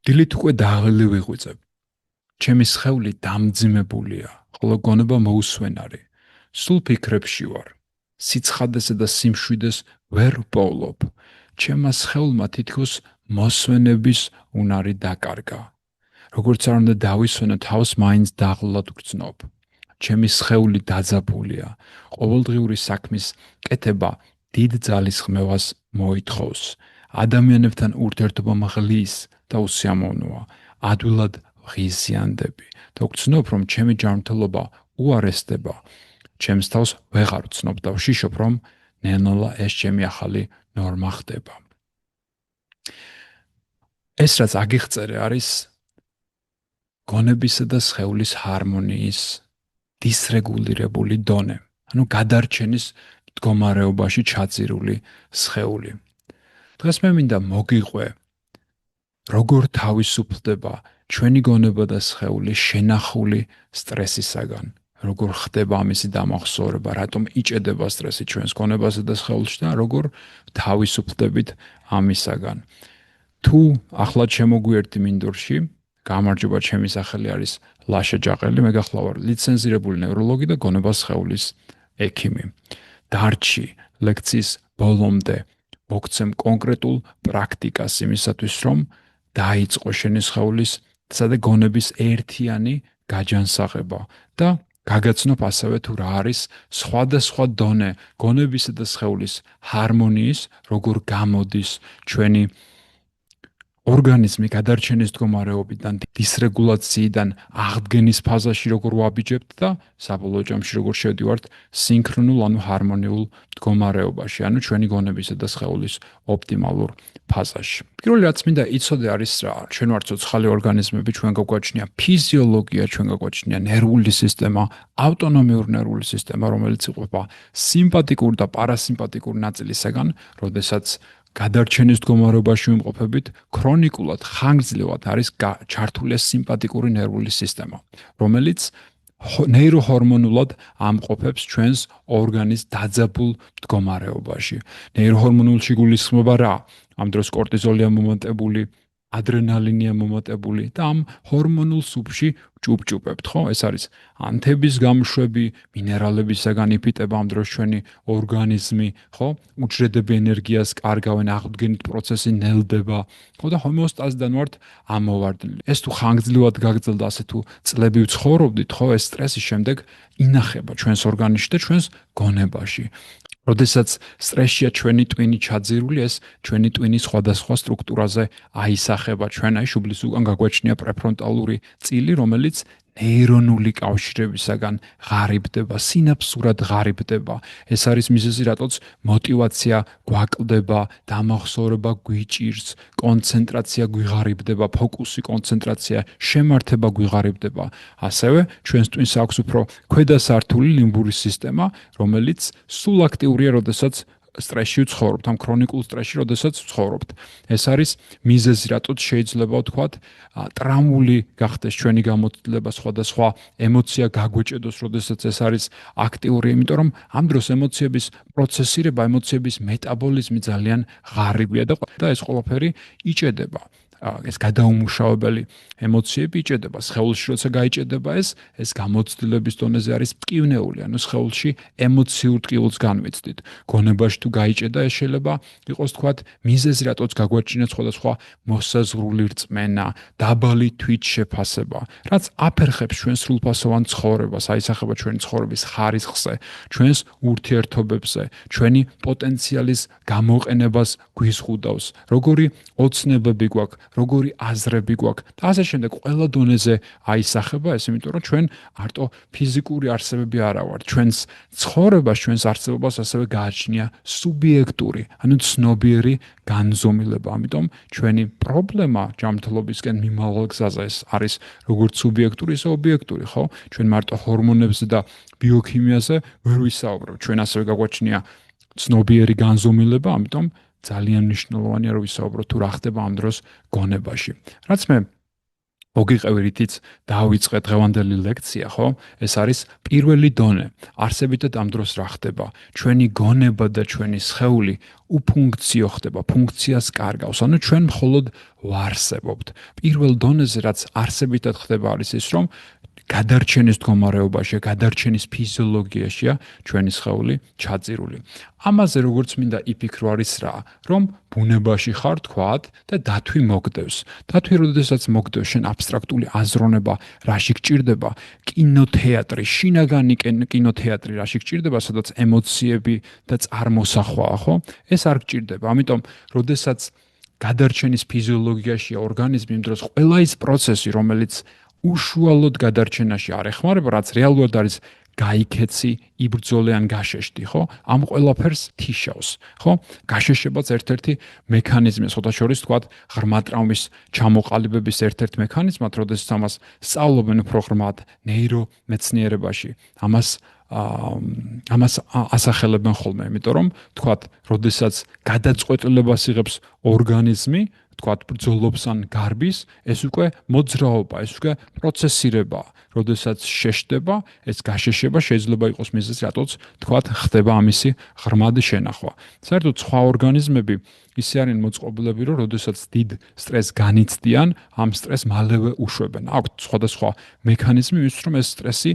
დილით უკვე დაღლილი ვიღვიძებ. ჩემი სხეული დამძიმებულია, ხოლო გონება მოუსვენარი. სულ ფიქრებში ვარ. სიცხადესა და სიმშვიდეს ვერ ვპოვლობ. ჩემმა სხეულმა თითქოს მოსვენების უნარი დაკარგა. როგორც არ უნდა დავისვენო, თავს მაინც დაღლილად ვგრძნობ. ჩემი სხეული დაძაბულია. ყოველდღიური საქმის კეთება დიდ ძალისხმევას მოითხოვს. ადამიანებთან ურთიერთობა მღლის და უსიამოვნოა. ადვილად ვღიზიანდები და ვგრძნობ, რომ ჩემი ჯანმრთელობა უარესდება. ჩემს თავს ვეღარ ვცნობ და ვშიშობ, რომ ნელ-ნელა ეს ჩემი ახალი ნორმა ხდება. ეს რაც აგიღწერე არის გონებისა და სხეულის ჰარმონიის დისრეგულირებული დონე, ანუ გადარჩენის მდგომარეობაში ჩაძირული სხეული. დღეს მე მინდა მოგიყვე, როგორ თავისუფლდება ჩვენი გონება და სხეული შენახული სტრესისაგან, როგორ ხდება ამისი დამახსოვრება, რატომ იჭედება სტრესი ჩვენს გონებასა და სხეულში და როგორ თავისუფლდებით ამისაგან. თუ ახლა შემოგვიერთდი მინდორში, გამარჯობა, ჩემი სახელი არის ლაშა ჯაყელი, მე გახლავარ ლიცენზირებული ნევროლოგი და გონება-სხეულის ექიმი. დარჩი ლექციის ბოლომდე მოგცემ კონკრეტულ პრაქტიკას იმისათვის, რომ დაიწყო შენი სხეულის და გონების ერთიანი გაჯანსაღება და გაგაცნობ ასევე თუ რა არის სხვადასხვა დონე გონებისა და სხეულის ჰარმონიის, როგორ გამოდის ჩვენი ორგანიზმი გადარჩენის მდგომარეობიდან, დისრეგულაციიდან, აღდგენის ფაზაში როგორ ვაბიჯებთ და საბოლოო ჯამში როგორ შევდივართ სინქრონულ, ანუ ჰარმონიულ მდგომარეობაში, ანუ ჩვენი გონებისა და სხეულის ოპტიმალურ ფაზაში. პირველი რაც მინდა იცოდე არის რა, ჩვენ ვართ ცოცხალი ორგანიზმები, ჩვენ გაგვაჩნია ფიზიოლოგია, ჩვენ გაგვაჩნია ნერვული სისტემა, ავტონომიური ნერვული სისტემა, რომელიც იყოფა სიმპათიკურ და პარასიმპათიკურ ნაწილისაგან, როდესაც გადარჩენის მდგომარეობაში ვიმყოფებით, ქრონიკულად ხანგრძლივად არის ჩართული სიმპათიკური ნერვული სისტემა, რომელიც ნეიროჰორმონულად ამყოფებს ჩვენს ორგანიზმს დაძაბულ მდგომარეობაში. ნეიროჰორმონულში გულისხმობა რა? ამ დროს კორტიზოლია მომატებული, ადრენალინია მომატებული და ამ ჰორმონულ სუფში ჭუბჭუბებთ, ხო? ეს არის ანთების გამშვები, მინერალებისაგან იფიტება ამ დროს ჩვენი ორგანიზმი, ხო? უჯრედები ენერგიას კარგავენ, აღდგენით პროცესი ნელდება, ხო და ჰომეოსტაზიდან ვართ ამოვარდნილი. ეს თუ ხანგრძლივად გაგრძელდა, ასე თუ წლები ვცხოვრობდით, ხო, ეს სტრესი შემდეგ ინახება ჩვენს ორგანიზმში და ჩვენს გონებაში. როდესაც სტრესია ჩვენი ტვინი ჩაძირული, ეს ჩვენი ტვინი სხვადასხვა სტრუქტურაზე აისახება. ჩვენ აი შუბლის უკან გაგვაჩნია პრეფრონტალური წილი, რომელიც ნეირონული კავშირებისაგან ღარიბდება, სინაფსურად ღარიბდება. ეს არის მიზეზი, რატოც მოტივაცია გვაკლდება, დამახსოვრება გვიჭირს, კონცენტრაცია გვიღარიბდება, ფოკუსი, კონცენტრაცია, შემართება გვიღარიბდება. ასევე ჩვენს ტვინს აქვს უფრო ქვედა სართული ლიმბური სისტემა, რომელიც სულ აქტიურია, როდესაც სტრესში ვცხოვრობთ, ამ ქრონიკულ სტრესში, როდესაც ვცხოვრობთ. ეს არის მიზეზი, რატოც შეიძლება ვთქვათ, ტრამული გახდეს ჩვენი გამოცდილება, სხვადასხვა ემოცია გაგვეჭედოს, როდესაც ეს არის აქტიური, იმიტომ რომ ამ დროს ემოციების პროცესირება, ემოციების მეტაბოლიზმი ძალიან ღარიბია და ეს ყველაფერი იჭედება. ეს გადაუმუშავებელი ემოციები იჭედება. სხეულში როცა გაიჭედება ეს გამოცდილების დონეზე არის მტკივნეული, ანუ სხეულში ემოციურ ტკივილს განვიცდით. გონებაში თუ გაიჭედა, ეს შეიძლება იყოს თქვათ მიზეზი, რატოც გაგვაჩნია სხვადასხვა მოსაზღვრული რწმენა, დაბალი თვითშეფასება, რაც აფერხებს ჩვენს სრულფასოვან ცხოვრებას, აისახება ჩვენი ცხოვრების ხარისხზე, ჩვენს ურთიერთობებზე, ჩვენი პოტენციალის გამოყენებას გვიზღუდავს, როგორი ოცნებები გვაქვს, როგორი აზრები გვაქვს და ასე შემდეგ ყველა დონეზე აისახება ეს, იმიტომ რომ ჩვენ არტო ფიზიკური არსებები არა ვართ. ჩვენს ცხოვრებას, ჩვენს არსებობას ასევე გააჩნია სუბიექტური, ანუ ცნობიერი განზომილება. ამიტომ ჩვენი პრობლემა ჯანმრთელობისკენ მიმავალ გზაზე ეს არის როგორც სუბიექტური, ისე ობიექტური, ხო? ჩვენ მარტო ჰორმონებზე და ბიოქიმიაზე ვერ ვისაუბრებთ. ჩვენ ასევე გაგვაჩნია ცნობიერი განზომილება, ამიტომ ძალიან მნიშვნელოვანია რომ ვისაუბროთ თუ რა ხდება ამ დროს გონებაში. რაც მე მოგიყევრითიც დავიწყე დღევანდელი ლექცია, ხო? ეს არის პირველი დონე. არსებითად ამ დროს რა ხდება? ჩვენი გონება და ჩვენი სხეული უფუნქციო ხდება, ფუნქციას კარგავს. ანუ ჩვენ მხოლოდ ვარსებობთ. პირველ დონეზე რაც არსებითად ხდება არის ის, რომ გადარჩენის მდგომარეობაშია, გადარჩენის ფიზიოლოგიაშია ჩვენი სხეული ჩაძირული. ამაზე როგორც მინდა იფიქრო არის რა, რომ ბუნებაში ხარ თქვათ და დათვი მოგდევს. დათვი როდესაც მოგდევს, შენ აბსტრაქტული აზროვნება რაში გჭირდება? კინოთეატრი, შინაგანი კინოთეატრი რაში გჭირდება, სადაც ემოციები და წარმოსახვაა, ხო? ეს არ გჭირდება. ამიტომ, როდესაც გადარჩენის ფიზიოლოგიაშია ორგანიზმი, იმ დროს ყველა ის პროცესი, რომელიც უშუალოდ გადარჩენაში არ ეხმარება, რაც რეალურად არის გაიქეცი, იბრძოლე ან გაშეშტი, ხო? ამ ყველაფერს თიშავს, ხო? გაშეშებაც ერთ-ერთი მექანიზმია, სხვადასხვა თქვათ, ღრმა ტრავმის ჩამოყალიბების ერთ-ერთ მექანიზმად, როდესაც ამას სწავლობენ უფრო ღრმად ნეირომეცნიერებაში. ამას ასახელებენ ხოლმე, იმიტომ რომ თქვათ, როდესაც გადაწყვეტილებას იღებს ორგანიზმი, თქვათ, ბრძოლობს ან გარბის, ეს უკვე მოძრაობა, ეს უკვე პროცესირება. როდესაც შეშდება, ეს გაშეშება შეიძლება იყოს მიზეზი, რატოც თქვათ, ხდება ამისი ღრმად შენახვა. საერთოდ სხვა ორგანიზმები ისე არიან მოწყობილები, რომ როდესაც დიდ სტრესს განიცდიან, ამ სტრესს მალევე უშვებენ. აქვთ სხვადასხვა მექანიზმი, იმისთვის რომ ეს სტრესი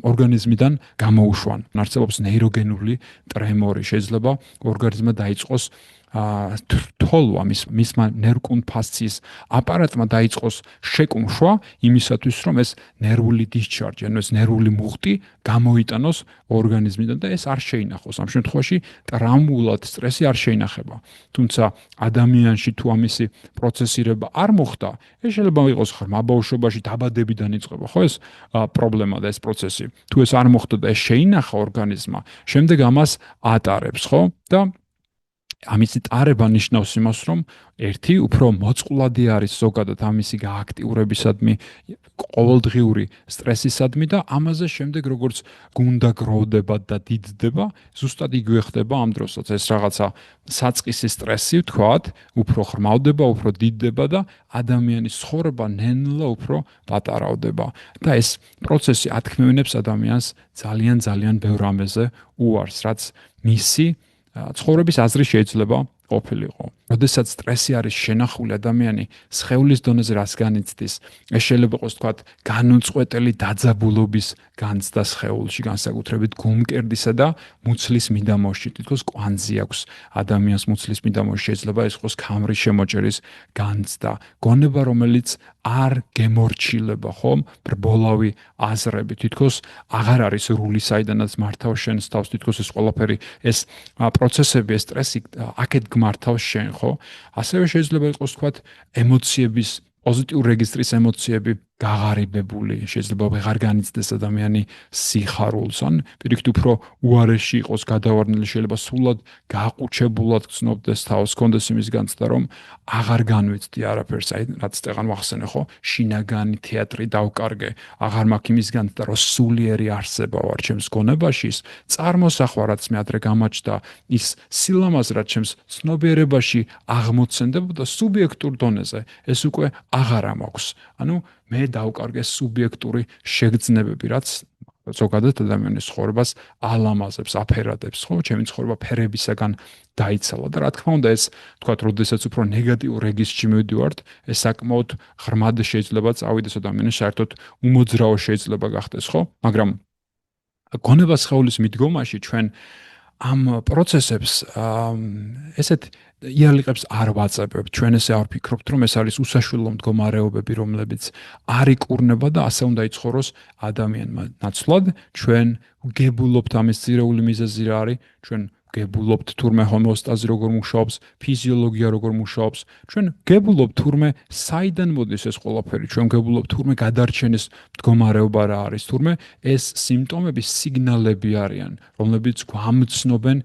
ორგანიზმიდან გამოუშვან. არსებობს ნეიროგენული ტრემორი, შეიძლება ორგანიზმმა დაიწყოს თოლვა მისმა ნერვკუნფასციის აპარატმა დაიწყოს შეკუმშვა იმისათვის, რომ ეს ნერვული დისჩარჯი, ანუ ეს ნერვული მუხტი გამოიტანოს ორგანიზმიდან და ეს არ შეინახოს. ამ შემთხვევაში ტრაუმულად სტრესი არ შეინახება. თუმცა ადამიანში თუ ამისი პროცესირება არ მოხდა, ეს შეიძლება იყოს ღრმა ბავშვობაში დაბადებიდან იწყება, ხო ეს პრობლემა და ეს პროცესი. თუ ეს არ მოხდა და ეს შეინახა ორგანიზმმა, შემდეგ ამას ატარებს, ხო? და ამისი ტარება ნიშნავს იმას, რომ ერთი უფრო მოწყვლადი არის ზოგადად ამისი გააქტიურებისადმი, ყოველდღიური სტრესისადმი და ამაზე შემდეგ როგორც გუნდა გროვდება და დიდდება, ზუსტად იგივე ხდება ამ დროსაც. ეს რაღაცა საწყისი სტრესი, ვთქვათ, უფრო ღრმავდება, უფრო დიდდება და ადამიანის ცხოვრება ნენლა უფრო პატარავდება. და ეს პროცესი ათქმევინებს ადამიანს ძალიან ბევრ რამეზე უარს, რაც მისი ცხოვრების აზრი შეიძლება ყოფილიყო. როდესაც სტრესი არის შენახული, ადამიანი სხეულის დონეზე რას განიცდის, ეს შეიძლება იყოს თქვათ განუწყვეტელი დაძაბულობის განცდა სხეულში, განსაკუთრებით გულმკერდისა და მუცლის მიდამოში. თითქოს კვანძი აქვს ადამიანს მუცლის მიდამოში, შეიძლება ეს იყოს ქამრის შემოჭერის განცდა, გონება, რომელიც არ გემორჩილება, ხომ? ბრბოლავი აზრები, თითქოს აღარ არის რული, საიდანაც მართავს შენს თავს, თითქოს ეს ყველაფერი, ეს პროცესები, ეს სტრესი აქეთ გმართავს შენ, ხო? ასევე შეიძლება იყოს თქვათ ემოციების პოზიტიურ რეგისტრის ემოციები გაღარიბებული, შეიძლება ვეღარ განიცდეს ადამიანი სიხარულს, ან პირიქით უფრო უარეში იყოს გადავარდნილი, შეიძლება სულად გაყუჩებულად გრძნობდეს თავს, კონდეს იმის განცდა, რომ აღარ განვიცდი არაფერს, აი რაც წეგან ვახსენე, ხო? შინაგანი თეატრი დავკარგე, აღარ მაქვს იმის განცდა, რომ სულიერი არსება ვარ ჩემს გონებაში, წარმოსახვა რაც მე ადრე გამაჩნდა, ის სილამაზე რაც ჩემს ცნობიერებაში აღმოცენდებოდა სუბიექტურ დონეზე, ეს უკვე აღარა მაქვს. ანუ მე დავკარგე სუბიექტური შეგრძნებები, რაც ზოგადად ადამიანის ცხოვრებას ალამაზებს, აფერადებს, ხო? ჩემი ცხოვრება ფერებისაგან დაიცალა და რა თქმა უნდა, ეს თქვათ, როდესაც უფრო ნეგატიურ რეგისტრში მივდივართ, ეს საკმაოდ ღრმად შეიძლება წავიდეს ადამიანის საერთოდ უმოძრაო შეიძლება გახდეს, ხო? მაგრამ გონება სხეულის მიდგომაში ჩვენ ამ პროცესებს ესეთ იარლიყებს არ ვაწებებთ. ჩვენ ესე არ ვფიქრობთ, რომ ეს არის უსაშვილო მდგომარეობები, რომლებიც არ იკურნება და ასე უნდა იცხოვროს ადამიანმა ნაცვლად. ჩვენ ვგებულობთ ამის ძირეული მიზეზი რა არის? ჩვენ ვგებულობთ თურმე ჰომეოსტაზი როგორ მუშაობს, ფიზიოლოგია როგორ მუშაობს. ჩვენ ვგებულობთ თურმე საიდან მოდის ეს ყველაფერი. ჩვენ ვგებულობთ თურმე გადარჩენის მდგომარეობა რა არის, თურმე ეს სიმპტომები სიგნალები არიან, რომლებიც გვამცნობენ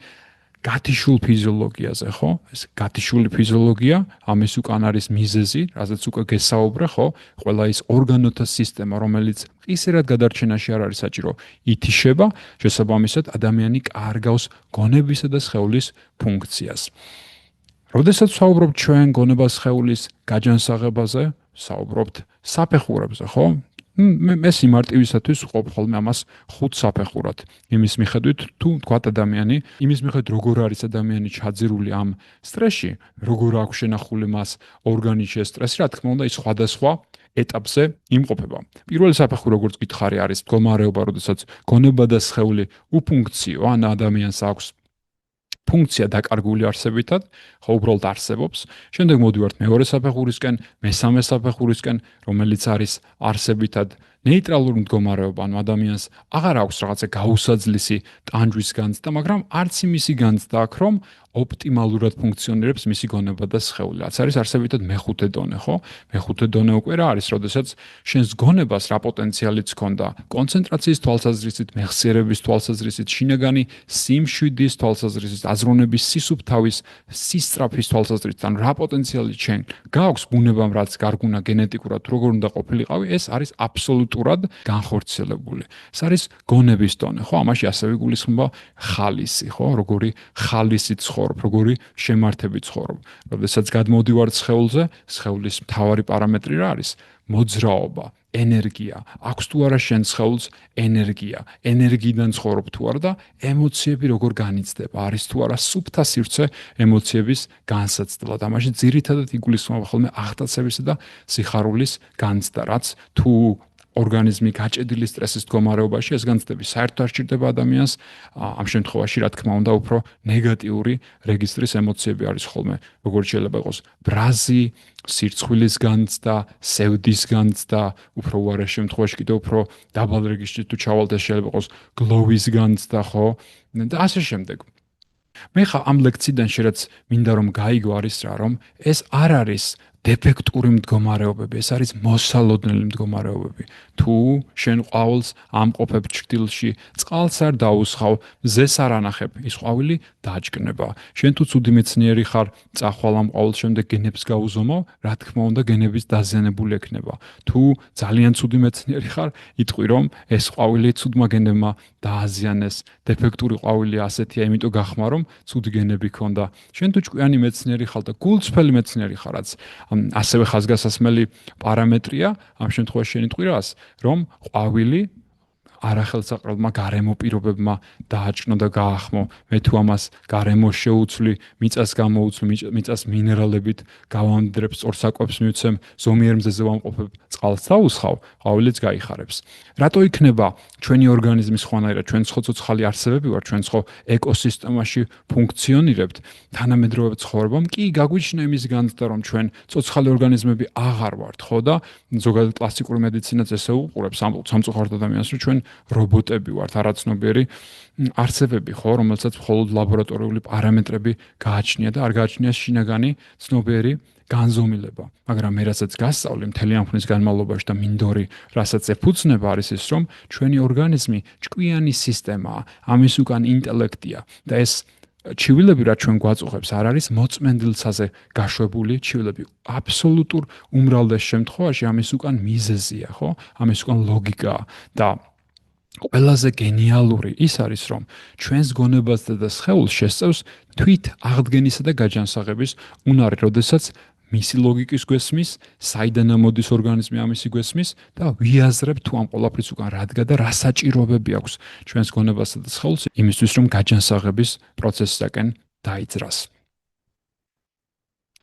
გათიშულ ფიზიოლოგიაზე, ხო? ეს გათიშული ფიზიოლოგია, ამის უკან არის მიზეზი, რაზეც უკვე გესაუბრე, ხო? ყველა ის ორგანოთა სისტემა, რომელიც ისერად გადარჩენაში არ არის საჭირო, ითიშება, შესაბამისად ადამიანი კარგავს გონებისა და სხეულის ფუნქციას. როდესაც ვსაუბრობთ ჩვენ გონება სხეულის გაჯანსაღებაზე, ვსაუბრობთ საფეხურებზე, ხო? მე სიმარტივისათვის ვყოფ ხოლმე ამას ხუთ საფეხურად. იმის მიხედვით თუ თქვათ ადამიანი, იმის მიხედვით როგორ არის ადამიანი ჩაძირული ამ სტრესში, როგორ აქვს შენახული მას ორგანიზმში ეს სტრესი, რა თქმა უნდა, ის სხვადასხვა ეტაპზე იმყოფება. პირველი საფეხური, როგორც გითხარი, არის მდგომარეობა, როდესაც გონება და სხეული უფუნქციო, ან ადამიანს აქვს ფუნქცია დაკარგული არსებითად, ხო უბრალოდ არსებობს. შემდეგ მოდივართ მეორე საფეხურისკენ, მესამე საფეხურისკენ, რომელიც არის არსებითად ნეიტრალური მდგომარეობა, ანუ ადამიანს აღარ აქვს რაღაცა გაუსაძლისი ტანჯვის განცდა, მაგრამ არც იმისი განცდა აქვს, რომ ოპტიმალურად ფუნქციონირებს მისი გონება და სხეული. რაც არის არსებითად მეხუთე დონე, ხო? მეხუთე დონე უკვე რა არის, როდესაც შენს გონებას რა პოტენციალიც ჰქონდა, კონცენტრაციის თვალსაზრისით, მეხსიერების თვალსაზრისით, შინაგანი სიმშვიდის თვალსაზრისით, აზროვნების სისუფთავის, სისწრაფის თვალსაზრისით, ან რა პოტენციალი შენ გააქვს ბუნებამ, რაც გარგუნა გენეტიკურად როგორ უნდა ყოფილიყავი, ეს არის აბსოლუტურად განხორციელებული. ეს არის გონების დონე, ხო? ამაში ასევე გულისხმობა ხალისი, ხო? როგორი ხალისი ცხოვრობ, როგორი შემართები ცხოვრობ. როდესაც გადმოვდივართ სხეულზე, სხეულის მთავარი პარამეტრი რა არის? მოძრაობა, ენერგია. აქვს თუ არა შენ სხეულს ენერგია? ენერგიიდან ცხოვრობ თუ არა და ემოციები როგორ განიცდება? არის თუ არა სუფთა სივრცე ემოციების განსაცდელად? ამაში ძირითადად იგულისხმება ხოლმე აღტაცებისა და სიხარულის განცდა, რაც თუ ორგანიზმი გაჭედილი სტრესის მდგომარეობაში ეს განცდები საერთოდ არ სჭირდება ადამიანს, ამ შემთხვევაში რა თქმა უნდა უფრო ნეგატიური რეგისტრის ემოციები არის ხოლმე, როგორც შეიძლება იყოს ბრაზი, სირცხვილის განცდა, სევდის განცდა, უფრო უარეს შემთხვევაში კიდევ უფრო დაბალ რეგისტრში თუ ჩავალთ, შეიძლება იყოს გლოვის განცდა, ხო? და ასე შემდეგ. მე ხა ამ ლექციიდან შეიძლება მინდა რომ გაიგო არის რა, რომ ეს არ არის დეფექტური მდგომარეობები, ეს არის მოსალოდნელი მდგომარეობები. თუ შენ ყვავილს ამყოფებ ჩრდილში, წყალს არ დაუსხავ, მზეს არ ანახებ, ის ყვავილი დაჭკნება. შენ თუ ცუდი მეცნიერი ხარ, წახვალ ამ ყვავილს შემდეგ გენებს გაუზომავ, რა თქმა უნდა გენების დაზიანებული ექნება. თუ ძალიან ცუდი მეცნიერი ხარ, იტყვი რომ ეს ყვავილი ცუდმა გენებმა დააზიანეს, დეფექტური ყვავილი ასეთია, იმიტომ გახმა რომ ცუდი გენები ქონდა. შენ თუ ჭკვიანი მეცნიერი ხარ და გულწრფელი მეცნიერი ხარ, რაც ასევე ხაზგასასმელი პარამეტრია, ამ შემთხვევაში შენ იტყვი რას, რომ ყვავილი არახელსაყრელმა გარემო პირობებმა დააჭკნო და გაახმო. მე თუ ამას გარემო შეუცვლი, მიწას გამოუცვლი, მიწას მინერალებით გავამდრებ, სწორსაკვებს მივცემ, ზომიერ მზეზე ვამყოფებ, წყალს დაუსხავ, ყვავილიც გაიხარებს. რატო იქნება ჩვენი ორგანიზმის ხვანაირად, ჩვენ ცოცხალი არსებები ვართ, ჩვენ ხო ეკოსისტემაში ფუნქციონირებთ, თანამედროვე ცხოვრებამ კი გაგვიჩნია იმის განცდა, რომ ჩვენ ცოცხალი ორგანიზმები აღარ ვართ, ხო და ზოგადად კლასიკური მედიცინაც ესე უყურებს სამწუხაროდ ადამიანს, რომ ჩვენ რობოტები ვართ, არაცნობიერი არსებები, ხო, რომელსაც მხოლოდ ლაბორატორიული პარამეტრები გააჩნია და არ გააჩნია შინაგანი ცნობიერი განზომილება. მაგრამ მე რასაც გასწავლი მთელი ამ ხნის განმავლობაში და მინდორი, რასაც ეფუძნება არის ის, რომ ჩვენი ორგანიზმი ჭკვიანი სისტემაა, ამის უკან ინტელექტია და ეს ჩივილები რაც ჩვენ გვაწუხებს არ არის მოწმენდილცაზე გაშვებული ჩივილები. აბსოლუტურ უმრავლეს შემთხვევაში ამის უკან მიზეზია, ხო? ამის უკან ლოგიკაა და ყველაზე გენიალური ის არის, რომ ჩვენს გონებასა და სხეულს შესწევს თვით აღდგენისა და გაჯანსაღების უნარი, როდესაც მისი ლოგიკის გვესმის, საიდან მოდის ორგანიზმი ამისი გვესმის და ვიაზრებ თუ ამ ყველაფრის უკან რადგა და რა საჭიროებები აქვს ჩვენს გონებასა და სხეულს იმისთვის, რომ გაჯანსაღების პროცესისაკენ დაიძრას.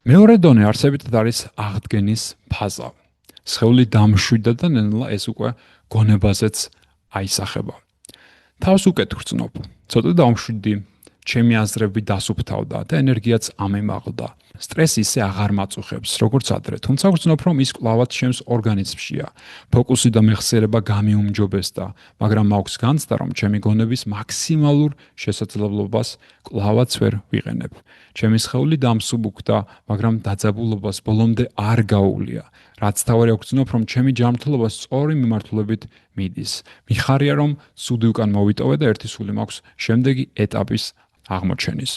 მეორე დონე არსებითად არის აღდგენის ფაზა. სხეული დამშვიდა და ნელა ეს უკვე გონებაზეც აისახება. თავს უკეთ ვრწნობ, ცოტა დავმშვიდი, ჩემი აზრები დასუფთავდა და ენერგიაც ამემაღლდა. სტრესი ისე აღარ მაწუხებს, როგორც ადრე, თუმცა ვრწნობ, რომ ის კვლავაც ჩემს ორგანიზმშია. ფოკუსი და მეხსიერება გამიუმჯობესდა, მაგრამ მაქვს განცდა, რომ ჩემი გონების მაქსიმალურ შესაძლებლობას კვლავაც ვერ ვიყენებ. ჩემი სხეული დამსუბუქდა, მაგრამ დაძაბულობას ბოლომდე არ გაუვლია. რაც თავარი ვგრძნობ, რომ ჩემი ჯანმრთელობა სწორი მიმართულებით მიდის. მიხარია, რომ ცუდი უკან მოვიტოვე და ერთი სული მაქვს შემდეგი ეტაპის აღმოჩენის.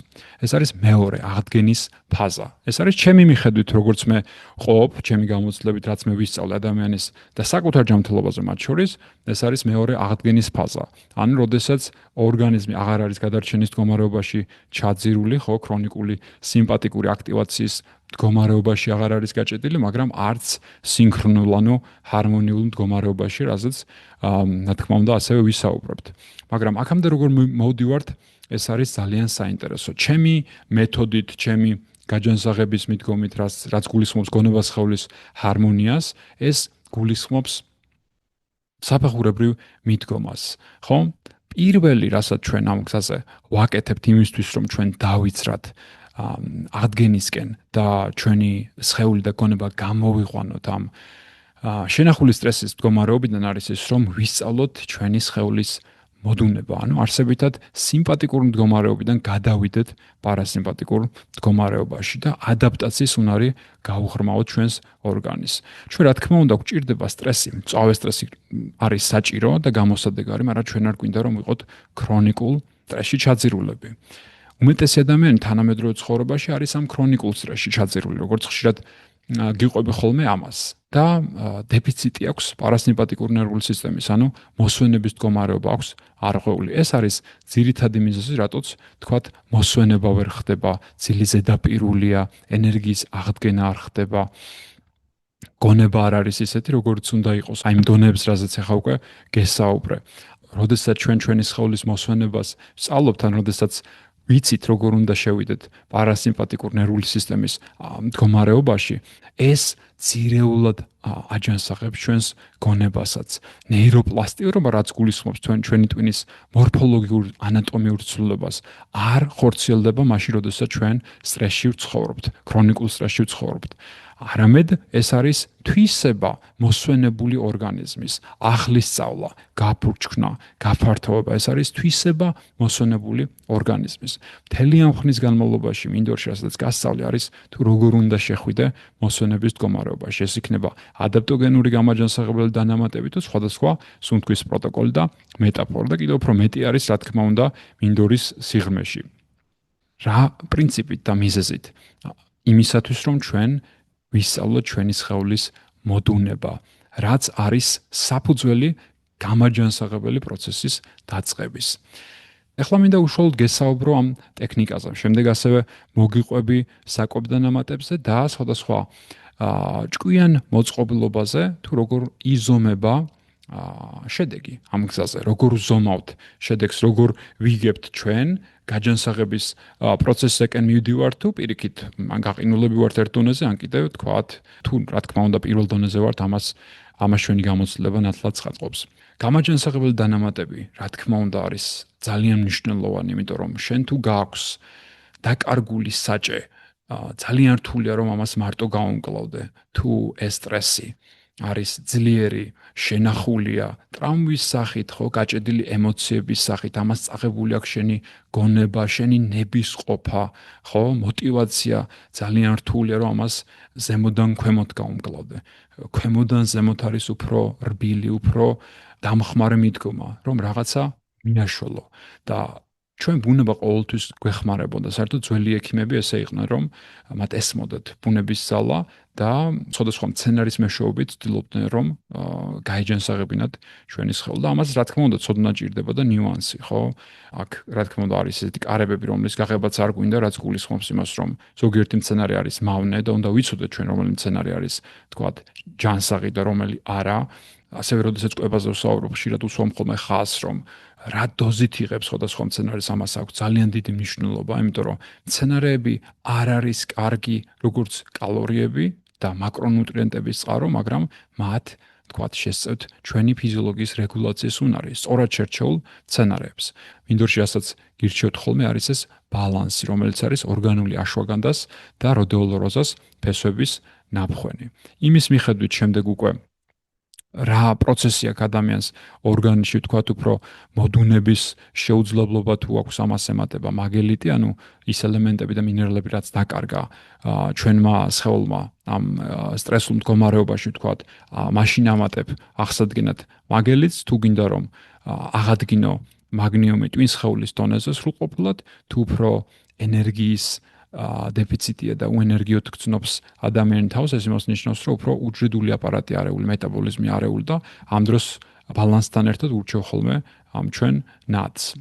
ეს არის მეორე აღდგენის ფაზა. ეს არის ჩემი მიხედვით, როგორც მე ყოფ, ჩემი გამოცდილებით, რაც მე ვისწავლე ადამიანის და საკუთარ ჯანმრთელობაზე მათ შორის, ეს არის მეორე აღდგენის ფაზა. ანუ, როდესაც ორგანიზმი აღარ არის გადარჩენის მდგომარეობაში ჩაძირული, ხო, ქრონიკული სიმპათიკური აქტივაციის მდგომარეობაში აღარ არის გაჭედილი, მაგრამ არც სინქრონულ, ანუ ჰარმონიულ მდგომარეობაში, რაზეც რა თქმა უნდა ასევე ვისაუბრებთ. მაგრამ აქამდე როგორ მოვდივართ, ეს არის ძალიან საინტერესო. ჩემი მეთოდით, ჩემი გაჯანსაღების მიდგომით, რაც გულისხმობს გონება-სხეულის ჰარმონიას, ეს გულისხმობს საფეხურებრივ მიდგომას, ხო? პირველი, რასაც ჩვენ ამ გზაზე ვაკეთებთ იმისთვის, რომ ჩვენ დავიცრათ აღდგენისკენ და ჩვენი სხეული და გონება გამოვიყვანოთ ამ შენახული სტრესის მდგომარეობიდან არის ეს, რომ ვისწავლოთ ჩვენი სხეულის მოდუნება, ანუ არსებითად სიმპათიკურ მდგომარეობიდან გადავიდეთ პარასიმპათიკურ მდგომარეობაში და ადაპტაციის უნარი გაუღრმავოთ ჩვენს ორგანიზმს. ჩვენ რა თქმა უნდა გვჭირდება სტრესი, მწვავე სტრესი არის საჭირო და გამოსადეგარი, მაგრამ ჩვენ არ გვინდა რომ ვიყოთ ქრონიკულ სტრესში ჩაძირულები. უმეტესი ადამიანი თანამედროვე ცხოვრებაში არის ამ ქრონიკულ სტრესში ჩაძირული, როგორც ხშირად გიყვები ხოლმე ამას და დეფიციტი აქვს პარასიმპათიკური ნერვული სისტემის, ანუ მოსვენების მდგომარეობა აქვს არღვეული. ეს არის ძირითადი მიზეზი, რატოც თქვათ მოსვენება ვერ ხდება, ძილი ზედაპირულია, ენერგიის აღდგენა არ ხდება. გონება არ არის ისეთი, როგორც უნდა იყოს. აი იმ დონეებს, რაზეც ახლა უკვე გესაუბრე. როდესაც ჩვენ ჩვენი სხეულის მოსვენებას ვსწავლობთ, ან როდესაც ვიცით, როგორ უნდა შევიდეთ პარასიმპათიკურ ნერვული სისტემის მდგომარეობაში, ეს ძირეულად აჯანსაღებს ჩვენს გონებასაც. ნეიროპლასტიურობა, რაც გულისხმობს ჩვენი ტვინის მორფოლოგიურ ანატომიურ ცვლილებას, არ ხორციელდება მაშინ, როდესაც ჩვენ სტრესში ვცხოვრობთ, ქრონიკულ სტრესში ვცხოვრობთ. არამედ ეს არის თვისება მოსვენებული ორგანიზმის, ახლის სწავლა, გაფურჩქნა, გაფართოვება, ეს არის თვისება მოსვენებული ორგანიზმის. მთელი ამ ხნის განმავლობაში მინდორში რასაც გასწავლი არის თუ როგორ უნდა შეხვიდე მოსვენების მდგომარეობაში. ეს იქნება ადაპტოგენური გამაჯანსაღებელი დანამატები თუ სხვადასხვა სუნთქვის პროტოკოლი და მეტაფორა და კიდევ უფრო მეტი არის, რა თქმა უნდა, მინდორის სიღრმეში. რა პრინციპით და მიზეზით? იმისათვის, რომ ჩვენ ვისწავლოთ ჩვენი სხეულის მოდუნება, რაც არის საფუძველი გამაჯანსაღებელი პროცესის დაწყების. ეხლა მინდა უშუალოდ გესაუბრო ამ ტექნიკაზე. შემდეგ ასევე მოგიყვები საკვებ დანამატებზე და სხვადასხვა ჭკვიან მოწყობილობაზე, თუ როგორ იზომება შედეგი ამ გზაზე, როგორ ვზომავთ შედეგს, როგორ ვიგებთ ჩვენ გაჯანსაღების პროცესსაკენ მივდივართ თუ პირიქით გაყინულები ვართ ერთ დონეზე, ან კიდევ თქვათ, თუ რა თქმა უნდა პირველ დონეზე ვართ, ამას ჩვენი გამოცდილება ნათლად ცხადყოფს. გამაჯანსაღებელი დანამატები, რა თქმა უნდა, არის ძალიან მნიშვნელოვანი, იმიტომ რომ შენ თუ გააქვს დაკარგული საჭე, ძალიან რთულია რომ ამას მარტო გაუმკლავდე. თუ ეს სტრესი არის ძლიერი, შენახულია, ტრამვის სახით, ხო, გაჭედილი ემოციების სახით, ამას წაღებული აქვს შენი გონება, შენი ნებისყოფა, ხო, мотиваცია, ძალიან რთულია რომ ამას ზემოდან ქვემოთ გაუმკლავდე. ქვემოდან ზემოთ არის უფრო რბილი, უფრო დამხმარე მიდგომა, რომ რაღაცა მიაშველო და ჩვენ ბუნება ყოველთვის გვეხმარებოდა. საერთოდ ძველი ექიმები ესე იყვნენ, რომ მათ ესმოდათ ბუნების ძალა და სხვადასხვა მცენარის მეშვეობით ცდილობდნენ, რომ გაეჯანსაღებინათ ჩვენი სხეული. და ამას რა თქმა უნდა ცოდნა ჭირდება და ნიუანსი, ხო? აქ რა თქმა უნდა არის ესეთი კარებები, რომლის გაღებაც არ გვინდა, რაც გულისხმობს იმას, რომ ზოგიერთი მცენარე არის მავნე და უნდა ვიცოდეთ ჩვენ რომელი მცენარე არის, თქვათ, ჯანსაღი და რომელი არა. ასევე როდესაც კვებაზე ვსაუბრობ, ხშირად უსვამ ხოლმე ხაზს, რომ რა დოზით იღებს სხვადასხვა მცენარეს, ამას აქვს ძალიან დიდი მნიშვნელობა, იმიტომ რომ მცენარეები არ არის კარგი როგორც კალორიები და მაკრონუტრიენტების წყარო, მაგრამ მათ თქვათ შესწევთ ჩვენი ფიზიოლოგიის რეგულაციის უნარი, სწორად შერჩეულ მცენარეებს. მინდორში რასაც გირჩევთ ხოლმე არის ეს ბალანსი, რომელიც არის ორგანული აშვაგანდას და როდეოლოროზას ფესვების ნაბხვენი. იმის მიხედვით შემდეგ უკვე რა პროცესი აქვს ადამიანს ორგანიზმში, თქვათ უფრო მოდუნების შეუძლებლობა თუ აქვს ამას ემატება მაგელიტი, ანუ ის ელემენტები და მინერალები, რაც დაკარგა ჩვენმა სხეულმა ამ სტრესულ მდგომარეობაში, თქვათ, მაშინ ამატებ ახსადგინად მაგელიტს, თუ გინდა რომ აღადგინო მაგნიუმი ტვინს სხეულის დონეზე სრულყოფილად, თუ უფრო ენერგიის დეფიციტია და უენერგიოდ გრძნობს ადამიანის თავს, ეს იმას ნიშნავს, რომ უფრო უჯრედული აპარატი არეული, მეტაბოლიზმი არეული და ამ დროს ბალანსთან ერთად ურჩევ ხოლმე ამ ჩვენ ნატ+.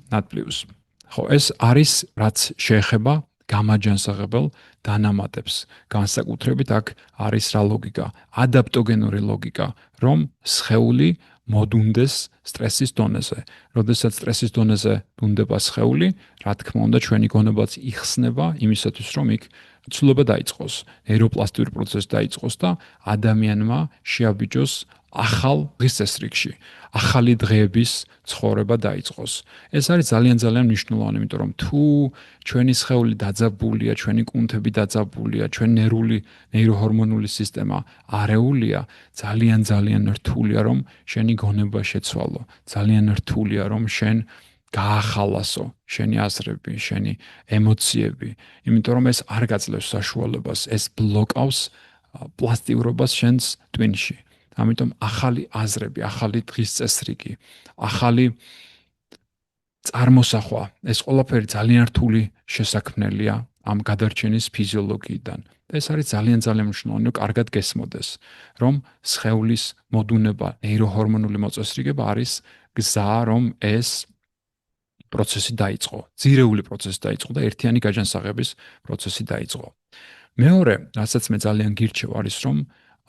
ხო, ეს არის რაც შეეხება გამაჯანსაღებელ დანამატებს. განსაკუთრებით აქ არის რა ლოგიკა? ადაპტოგენური ლოგიკა, რომ სხეული მოდუნდეს სტრესის დონეზე. როდესაც სტრესის დონეზე დუნდება სხეული, რა თქმა უნდა, ჩვენი გონებაც იხსნება იმისათვის, რომ იქ ცვლილება დაიწყოს, ნეიროპლასტიური პროცესი დაიწყოს და ადამიანმა შეაბიჯოს ახალ დღის წესრიგში, ახალი დღეების ცხოვრება დაიწყოს. ეს არის ძალიან მნიშვნელოვანი, იმიტომ რომ თუ ჩვენი სხეული დაძაბულია, ჩვენი კუნთები დაძაბულია, ჩვენი ნეიროჰორმონული სისტემა არეულია, ძალიან რთულია რომ შენი გონება შეცვალო, ძალიან რთულია რომ შენ გაახალასო შენი აზრები, შენი ემოციები, იმიტომ რომ ეს არ გაძლევს საშუალებას, ეს ბლოკავს პლასტიურობას შენს ტვინში. ამიტომ ახალი აზრები, ახალი დღის წესრიგი, ახალი წარმოსახვა, ეს ყველაფერი ძალიან რთული შესაქმნელია ამ გადარჩენის ფიზიოლოგიიდან. ეს არის ძალიან მნიშვნელოვანი, რომ კარგად გესმოდეს, რომ სხეულის მოდუნება, ნეიროჰორმონული მოწესრიგება არის გზა, რომ ეს პროცესი დაიწყო, ძირეული პროცესი დაიწყო და ერთიანი გაჯანსაღების პროცესი დაიწყო. მეორე, რასაც მე ძალიან გირჩევ არის, რომ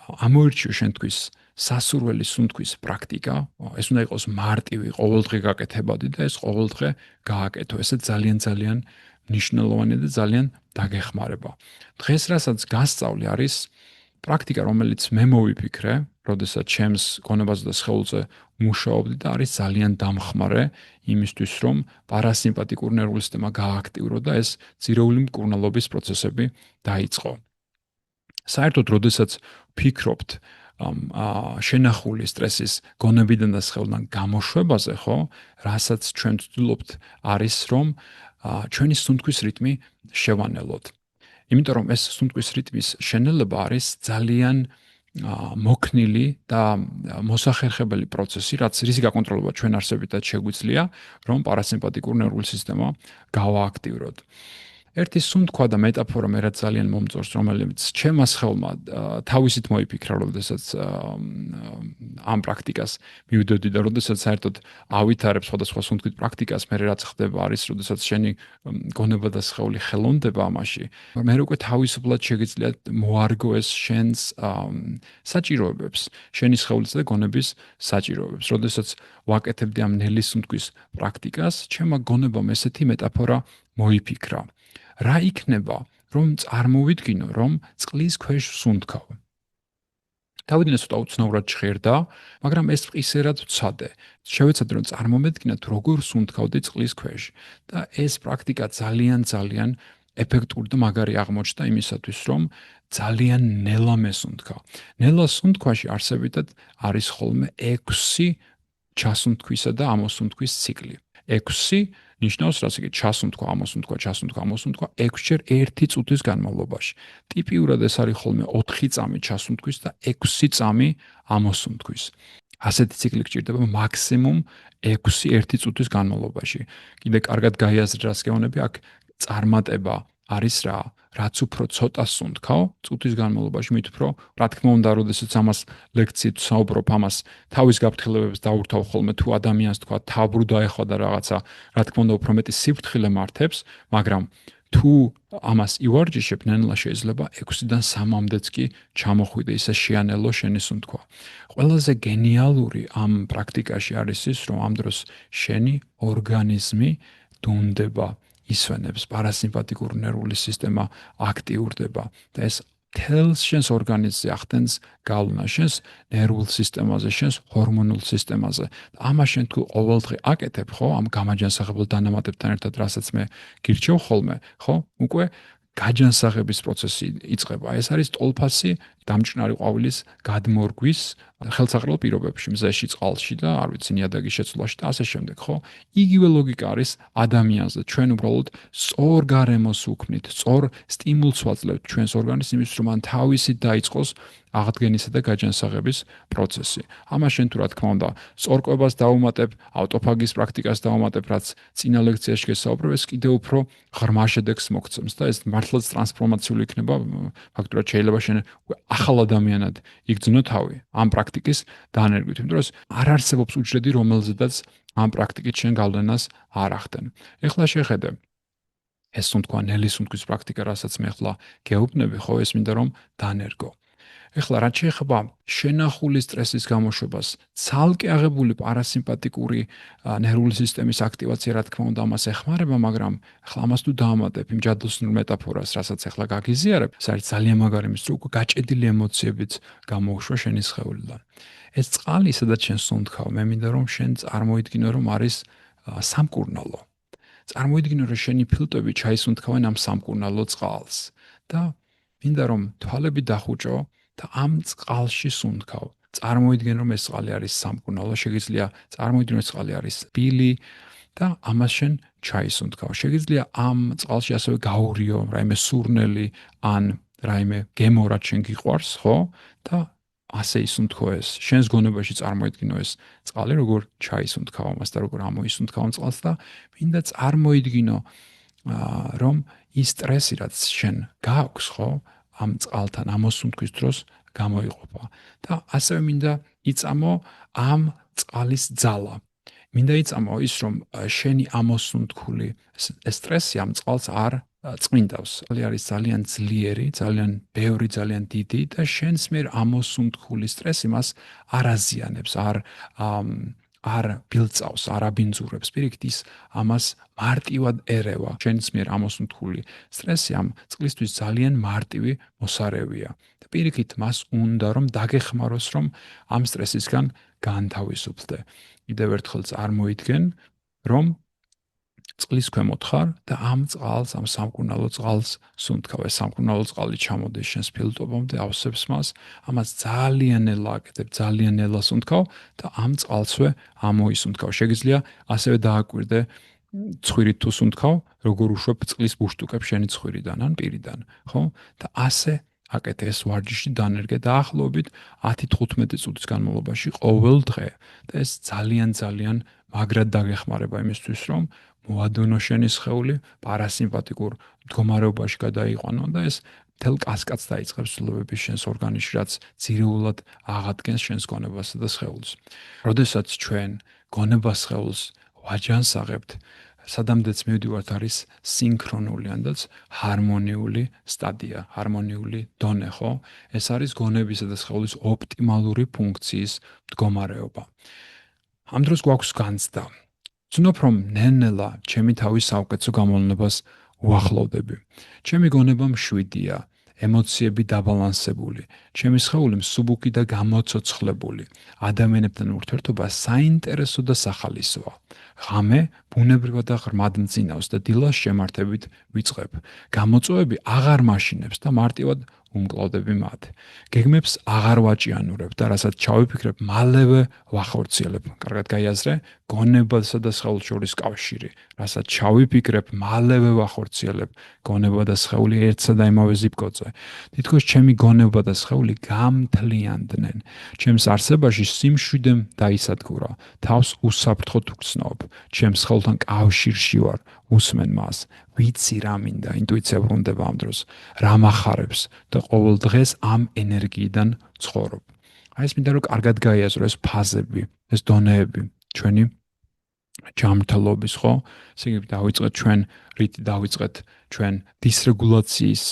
ამოირჩიო შენთვის სასურველი სუნთქვის პრაქტიკა, ეს უნდა იყოს მარტივი, ყოველდღე გაკეთებადი და ეს ყოველდღე გააკეთო. ესე ძალიან მნიშვნელოვანია და ძალიან დაგეხმარება. დღეს რასაც გასწავლი არის პრაქტიკა, რომელიც მე მოვიფიქრე, როდესაც ჩემს გონებაზე და სხეულზე მუშაობდი და არის ძალიან დამხმარე იმისთვის, რომ პარასიმპათიკური ნერვული სისტემა გააქტიურო და ეს ძირეული მკურნალობის პროცესები დაიწყო. საერთოდ, როდესაც ფიქრობთ შენახული სტრესის გონებიდან და სხეულიდან გამოშვებაზე, ხო, რასაც ჩვენ ვცდილობთ არის, რომ ჩვენი სუნთქვის რიტმი შევანელოთ. იმიტომ რომ ეს სუნთქვის რიტმის შენელება არის ძალიან მოქნილი და მოსახერხებელი პროცესი, რაც რის გაკონტროლება ჩვენ არსებითად შეგვიძლია, რომ პარასიმპათიკური ნერვული სისტემა გავააქტიუროთ. ერთი სუნთქვა და მეტაფორა მე რაც ძალიან მომწონს, რომელიც ჩემმა სხეულმა თავისით მოიფიქრა, როდესაც ამ პრაქტიკას მივიდოდი და როდესაც საერთოდ ავითარებ სხვადასხვა სუნთქვის პრაქტიკას, მე რაც ხდება არის, როდესაც შენი გონება და სხეული ხელოვნდება ამაში, მე უკვე თავისუფლად შეგიძლია მოარგო ეს შენს საჭიროებებს, შენი სხეულის და გონების საჭიროებებს. როდესაც ვაკეთებდი ამ ნელი სუნთქვის პრაქტიკას, ჩემმა გონებამ ესეთი მეტაფორა მოიფიქრა. რა იქნება, რომ წარმოვიდგინო, რომ წყლის ქვეშ ვსუნთქავ. თავიდან ცოტა უცნაურად ჟღერდა, მაგრამ ეს მყისერად ვცადე. შევეცადე, რომ წარმომედგინათ, როგორ ვსუნთქავდი წყლის ქვეშ. და ეს პრაქტიკა ძალიან ეფექტური და მაგარი აღმოჩნდა იმისათვის, რომ ძალიან ნელა მესუნთქა. ნელა სუნთქვაში არსებითად არის ხოლმე 6 ჩასუნთქვისა და ამოსუნთქვის ციკლი. 6 ნიშნავს, რაც იგი ჩასუნთქვა, ამოსუნთქვა, 6-ჯერ 1 წუთის განმავლობაში. ტიპიურად ეს არის ხოლმე 4 წამი ჩასუნთქვის და 6 წამი ამოსუნთქვის. ასეთი ციკლი გჭირდება მაქსიმუმ 6 1 წუთის განმავლობაში. კიდე კარგად გაიაზრე, რას გეუბნები, აქ წარმატება არის რა, რაც უფრო ცოტა სუნთქავ წუთის განმავლობაში, მით უფრო, რა თქმა უნდა, როდესაც ამას ლექციით საუბრობ, ამას თავის გაფრთხილებებს დაურთავ ხოლმე, თუ ადამიანს თქვა თავბრუ დაეხვა და რაღაცა, რა თქმა უნდა, უფრო მეტი სიფრთხილე მართებს, მაგრამ თუ ამას ივარჯიშებ, ნელა შეიძლება 6-დან 3-მდეც კი ჩამოხვიდე, ისე შეანელო შენი სუნთქვა. ყველაზე გენიალური ამ პრაქტიკაში არის ის, რომ ამ დროს შენი ორგანიზმი დუნდება, ისვენებს, პარასიმპათიკური ნერვული სისტემა აქტიურდება და ეს თელს შენს ორგანიზმზე ახდენს გავლენას შენს ნერვულ სისტემაზე, შენს ჰორმონულ სისტემაზე. ამას შენ თუ ყოველდღე აკეთებ, ხო, ამ გამაჯანსაღებელ დანამატებთან ერთად, რასაც მე გირჩევ ხოლმე, ხო, უკვე გაჯანსაღების პროცესი იწყება. ეს არის ტოლფასი დამჭნარი ყვავილის გადმორგვის ხელსაყრელ პირობებში, მზეში, წყალში და არ ვიცი ნიადაგის შეცვლაში და ასე შემდეგ, ხო? იგივე ლოგიკა არის ადამიანზე. ჩვენ უბრალოდ სწორ გარემოს უქმნით, სწორ სტიმულს ვაძლევთ ჩვენს ორგანიზმის, რომ მან თავისით დაიწყოს აღდგენისა და გაჯანსაღების პროცესი. ამაშენ თუ რა თქმა უნდა, სწორკვებას დავუმატებ, ავტოფაგის პრაქტიკას დავუმატებ, რაც წინა ლექციაში გესაუბრებ, ეს კიდევ უფრო ღრმა შედეგს მოგცემს და ეს მართლაც ტრანსფორმაციული იქნება, ფაქტურად შეიძლება შენ ახალ ადამიანად იგრძნო თავი ამ პრაქტიკის დანერგვით, იმიტომ რომ არ არსებობს უჯრედი, რომელზედაც ამ პრაქტიკით შენ გავლენას არ ახდენ. ეხლა შეხედე ეს თქო ნელის უნკის პრაქტიკა, რასაც მე ახლა გეუბნები, ხო, ეს მინდა რომ დანერგო. ეხლა რაც შეეხება შენახული სტრესის გამოშვებას, ცალკე აღებული პარასიმპათიკური ნერვული სისტემის აქტივაცია, რა თქმა უნდა, ამას ეხმარება, მაგრამ ახლა ამას თუ დაამატებ იმ ჯადოსნურ მეტაფორას, რასაც ახლა გაგიზიარებ, ეს არის ძალიან მაგარი იმის, რომ გაჭედილი ემოციებიც გამოუშვა შენი სხეულიდან. ეს წყალი, სადაც შენ სუნთქავ, მე მინდა რომ შენ წარმოიდგინო, რომ არის სამკურნალო. წარმოიდგინო, რომ შენი ფილტვები ჩაისუნთქავენ ამ სამკურნალო წყალს და მინდა რომ თვალები დახუჭო და ამ წყალში სუნთქავ. წარმოიდგენ რომ ეს წყალი არის სამკურნალო, შეგიძლია წარმოიდგინო ეს წყალი არის სპილი და ამას შენ ჩაისუნთქავ. შეგიძლია ამ წყალში ასევე გაურიო რაიმე სურნელი ან რაიმე გემო რაც შენ გიყვარს, ხო? და ასე ისუნთქო ეს. შენს გონებაში წარმოიდგინო ეს წყალი როგორ ჩაისუნთქავ ამას და როგორ ამოისუნთქავ ამ წყალს და მინდა წარმოიდგინო რომ ის სტრესი რაც შენ გააქვს, ხო? ამ წყალთან ამოსუნთქვის დროს გამოიყოფა და ასევე მინდა იწამო ამ წყალის ძალა. მინდა იწამო ის რომ შენი ამოსუნთქული სტრესი ამ წყალს არ წმინდავს. არის ძალიან ძლიერი, ძალიან ბევრი, ძალიან დიდი და შენს მიერ ამოსუნთქული სტრესი მას არ აზიანებს, არ ბილწავს, არ აბინძურებს. პირიქით ის ამას მარტივად ერევა. შენს მიერ ამოსუნთქული სტრესი ამ წყლისთვის ძალიან მარტივი მოსარევია. და პირიქით მას უნდა რომ დაგეხმაროს რომ ამ სტრესისგან განთავისუფლდე. კიდევ ერთხელ წარმოიდგენ რომ წყლის ქვემოთ ხარ და ამ წყალს, ამ სამკურნალო წყალს სუნთქავ. ეს სამკურნალო წყალი ჩამოდის შენს ფილტვებამდე, ავსებს მას, ამას ძალიან ნელა აკეთებ, ძალიან ნელა სუნთქავ და ამ წყალსვე ამოისუნთქავ. შეგიძლია ასევე დააკვირდე ცხვირით თუ სუნთქავ, როგორ უშვებ წყლის ბუშტუკებს შენი ცხვირიდან ან პირიდან, ხო? და ასე აკეთე ეს ვარჯიში დანერგე დაახლოებით 10-15 წუთის განმავლობაში ყოველ დღე. და ეს ძალიან მაგრად დაგეხმარება იმისთვის, რომ მოადონო შენი სხეული პარასიმპათიკურ მდგომარეობაში გადაიყვანო და ეს მთელ კასკადს დაიწყებს ცვლილებების შენს ორგანიზმში, რაც ძირეულად აღადგენს შენს გონებასა და სხეულს. როდესაც ჩვენ გონებას სხეულს ვაჯანსაღებთ, სადამდეც მივდივართ არის სინქრონული ანდაც ჰარმონიული სტადია, ჰარმონიული დონე, ხო? ეს არის გონებისა და სხეულის ოპტიმალური ფუნქციის მდგომარეობა. ამ დროს გვაქვს განცდა. ვცნობ რომ ნელ-ნელა ჩემი თავის საუკეთესო გამოვლენებას უახლოვდები. ჩემი გონება მშვიდია, ემოციები დაბალანსებული, ჩემი სხეული მსუბუქი და გამოცოცხლებული. ადამიანებთან ურთიერთობა საინტერესო და სახალისოა. ღამე ბუნებრივად და ღრმად მძინავს და დილას შემართებით ვიწყებ. გამოწვევები აღარ მაშინებს და მარტივად უმკლავდები მათ. გეგმებს აღარ ვაჭიანურებ და რასაც ჩავიფიქრებ, მალევე ვახორციელებ. კარგად გაიაზრე, გონებასა და სხეულს შორის კავშირი. რასაც ჩავიფიქრებ, მალევე ვახორციელებ. გონება და სხეული ერთსა და იმავე ზიფკოწე. თითქოს ჩემი გონება და სხეული გამთლიანდნენ. ჩემს არსებაში სიმშვიდემ დაისადგურა. თავს უსაფრთხოდ ვგრძნობ. ჩემს სხეულთან კავშირში ვარ. უსმენ მას. ვიცი რა მინდა, ინტუიცია ბრუნდება ამ დროს. რა მახარებს და ყოველ დღეს ამ ენერგიიდან ცხოვრობ. აი ეს მინდა რომ კარგად გაიაზრო ეს ფაზები, ეს დონეები ჩვენი ჯანმრთელობის, ხო? ესე იგი დავიწყეთ ჩვენ რითი დავიწყეთ ჩვენ დისრეგულაციის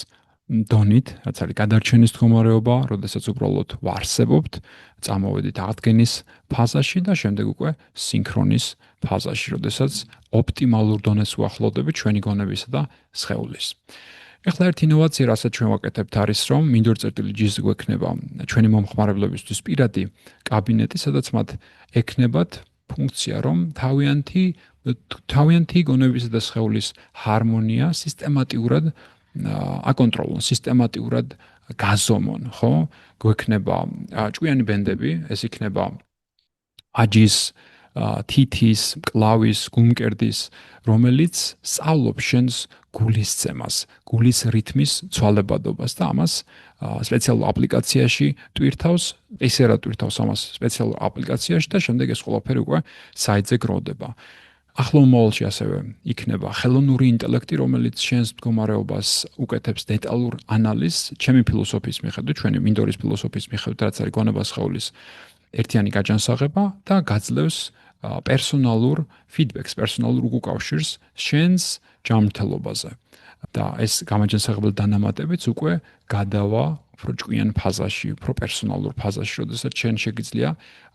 დონით, რაც არის გადარჩენის მდგომარეობა, როდესაც უბრალოდ ვარსებობთ, წამოვედით აღდგენის ფაზაში და შემდეგ უკვე სინქრონის ფაზაში, როდესაც ოპტიმალურ დონეს უახლოვდებით ჩვენი გონებისა და სხეულის. ეხლა ერთი ინოვაცია, რასაც ჩვენ ვაკეთებთ, არის რომ მინდორ-G-ს გვექნება ჩვენი მომხმარებლებისთვის პირადი კაბინეტი, სადაც მათ ექნებათ ფუნქცია, რომ თავიანთი გონებისა და სხეულის ჰარმონია სისტემატიურად აკონტროლონ, სისტემატიურად გაზომონ, ხო? გვექნება ჭკვიანი ბენდები, ეს იქნება აჯის, თითის, მკლავის, გულმკერდის, რომელიც სწავლობს შენს გულისცემას, გულის რითმის ცვალებადობას და ამას სპეციალურ აპლიკაციაში ტვირთავს, ესე რა ტვირთავს ამას სპეციალურ აპლიკაციაში და შემდეგ ეს ყველაფერი უკვე საიტზე გროვდება. ახლო მომავალში ასევე იქნება ხელოვნური ინტელექტი, რომელიც შენს მდგომარეობას უკეთებს დეტალურ ანალიზს, ჩემი ფილოსოფიის მიხედვით, ჩვენი მინდორის ფილოსოფიის მიხედვით, რაც არის გონება სხეულის ერთიანი გაჯანსაღება და გაძლევს პერსონალურ ფიდბექს, პერსონალურ უკავშირს შენს ჯანმრთელობაზე. და ეს გამაჯანსაღებელი დანამატებიც უკვე გადავა უფრო ჭკვიან ფაზაში, უფრო პერსონალურ ფაზაში, როდესაც შენ შეგიძლია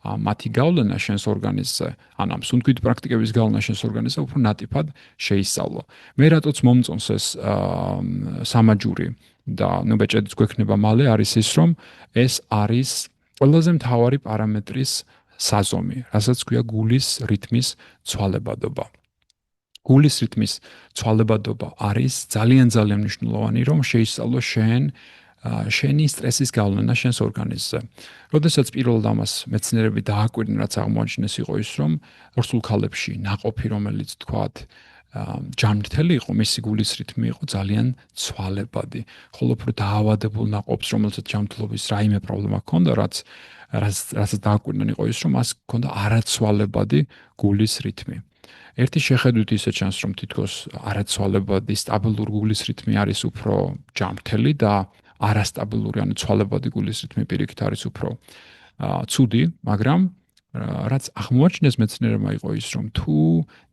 მათი გავლენა შენს ორგანიზმზე, ან ამ სუნთქვით პრაქტიკების გავლენა შენს ორგანიზმზე უფრო ნატიფად შეისწავლო. მე რატოც მომწონს ეს სამაჯური და ნუ ბეჭედიც გვექნება მალე არის ის, რომ ეს არის ყველაზე მთავარი პარამეტრის საზომი, რასაც ქვია გულის რითმის ცვალებადობა. გულის რითმის ცვალებადობა არის ძალიან მნიშვნელოვანი, რომ შეისწავლო შენი სტრესის გავლენა შენს ორგანიზმზე. როდესაც პირველად ამას მეცნიერები დააკვირდნენ, რაც აღმოაჩინეს იყო ის, რომ ორსულ ქალებში ნაყოფი, რომელიც თქვათ ჯანმრთელი იყო, მისი გულის რითმი იყო ძალიან ცვალებადი. ხოლო უფრო დაავადებულ ნაყოფს, რომელსაც ჯანმრთელობის რაიმე პრობლემა ჰქონდა, რაც დააკვირდნენ იყო ის, რომ მას ჰქონდა არაცვალებადი გულის რითმი. ერთი შეხედვით ისე ჩანს, რომ თითქოს არაცვალებადი სტაბილური გულის რითმი არის უფრო ჯანმრთელი და არასტაბილური, ანუ ცვალებადი გულის რითმი პირიქით არის უფრო ცუდი, მაგრამ რაც აღმოაჩინეს მეცნიერებმა იყო ის, რომ თუ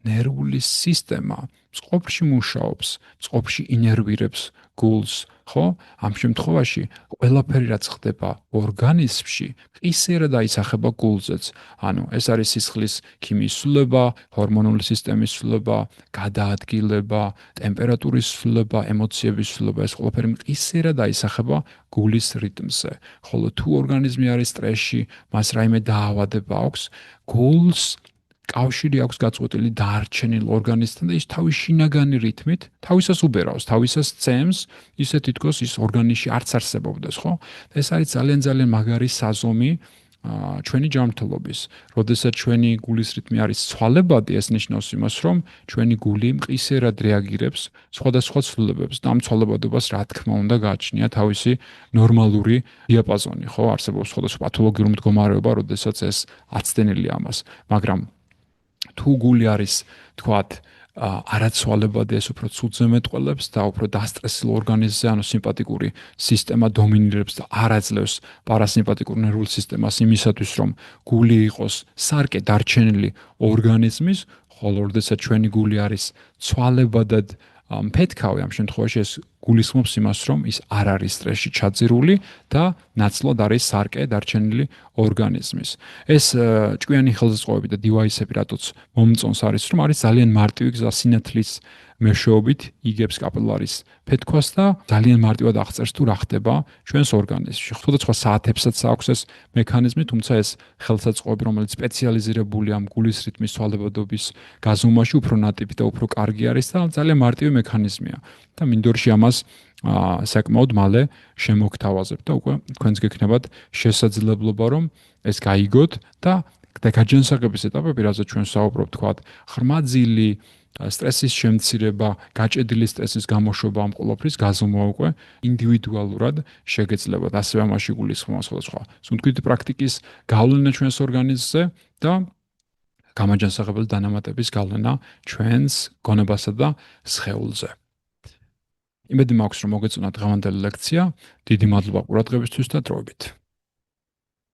ნერვული სისტემა წყობში მუშაობს, წყობში ინერვირებს გულს, ხო? ამ შემთხვევაში ყველაფერი რაც ხდება ორგანიზმში, ყისერად აისახება გულზეც. ანუ ეს არის სისხლის ქიმიის ცვლილება, ჰორმონული სისტემის ცვლილება, გადაადგილება, ტემპერატურის ცვლილება, ემოციების ცვლილება, ეს ყველაფერი ყისერად აისახება გულის რიტმზე. ხოლო თუ ორგანიზმი არის სტრესში, მას რაიმე დაავადება აქვს, გულს კავშირი აქვს გაწყვეტილი დარჩენილ ორგანიზმთან და ის თავის შინაგანი რითმით თავისას უბერავს, თავისას წემს, ისე თითქოს ის ორგანიზმში არც არსებობდეს, ხო? ეს არის ძალიან მაგარი საზომი ჩვენი ჯანმრთელობის. როდესაც ჩვენი გულის რითმი არის ცვალებადი, ეს ნიშნავს იმას, რომ ჩვენი გული მყისერად რეაგირებს სხვადასხვა ცვლილებებს და ამ ცვალებადობას რა თქმა უნდა გააჩნია თავისი ნორმალური დიაპაზონი, ხო? არსებობს სხვადასხვა პათოლოგიური მდგომარეობა, როდესაც ეს აცდენილია ამას, მაგრამ თუ გული არის, თქვათ, არაცვალებადი, ეს უფრო ცუდზე მეტყველებს და უფრო დასტრესილ ორგანიზმზე, ანუ სიმპათიკური სისტემა დომინირებს და არ აძლევს პარასიმპათიკურ ნერვულ სისტემას იმისათვის, რომ გული იყოს სარკე დარჩენილი ორგანიზმის, ხოლო როდესაც ჩვენი გული არის ცვალებადად მფეთქავი, ამ შემთხვევაში ეს გულისხმობს იმას, რომ ის არ არის სტრესში ჩაძირული და ნაცვლად არის სარკე დარჩენილი ორგანიზმის. ეს ჭკვიანი ხელსაწყოები და დივაისები რატოც მომწონს არის, რომ არის ძალიან მარტივი გზა სინათლის მეშვეობით იგებს კაპილარის ფეთქვას და ძალიან მარტივად აღწერს თუ რა ხდება ჩვენს ორგანიზმში. სხვადასხვა საათებსაც აქვს ეს მექანიზმი, თუმცა ეს ხელსაწყოები, რომელიც სპეციალიზირებულია ამ გულის რიტმის ცვალებადობის გაზომვაში, უფრო ნატიფი და უფრო კარგი არის და ძალიან მარტივი მექანიზმია. და მინდორში ამას საკმაოდ მალე შემოგთავაზებ და უკვე თქვენს გექნებათ შესაძლებლობა, რომ ეს გაიგოთ და გაჯანსაღების ეტაპები, რაზეც ჩვენ საუბრობთ, თქვათ, ხრმაძილი, სტრესის შემცირება, გაჭედილი სტრესის გამოშვება ამ ყველაფრის გაზომვა უკვე ინდივიდუალურად შეგეძლებათ. ასევე ამაში გულისხმობა სხვადასხვა სუნთქვით პრაქტიკის გავლენა ჩვენს ორგანიზმზე და გამაჯანსაღებელი დანამატების გავლენა ჩვენს გონებასა და სხეულზე. იმედი მაქვს, რომ მოგეწონათ დღევანდელი ლექცია. დიდი მადლობა ყურადღებისთვის და დროებით.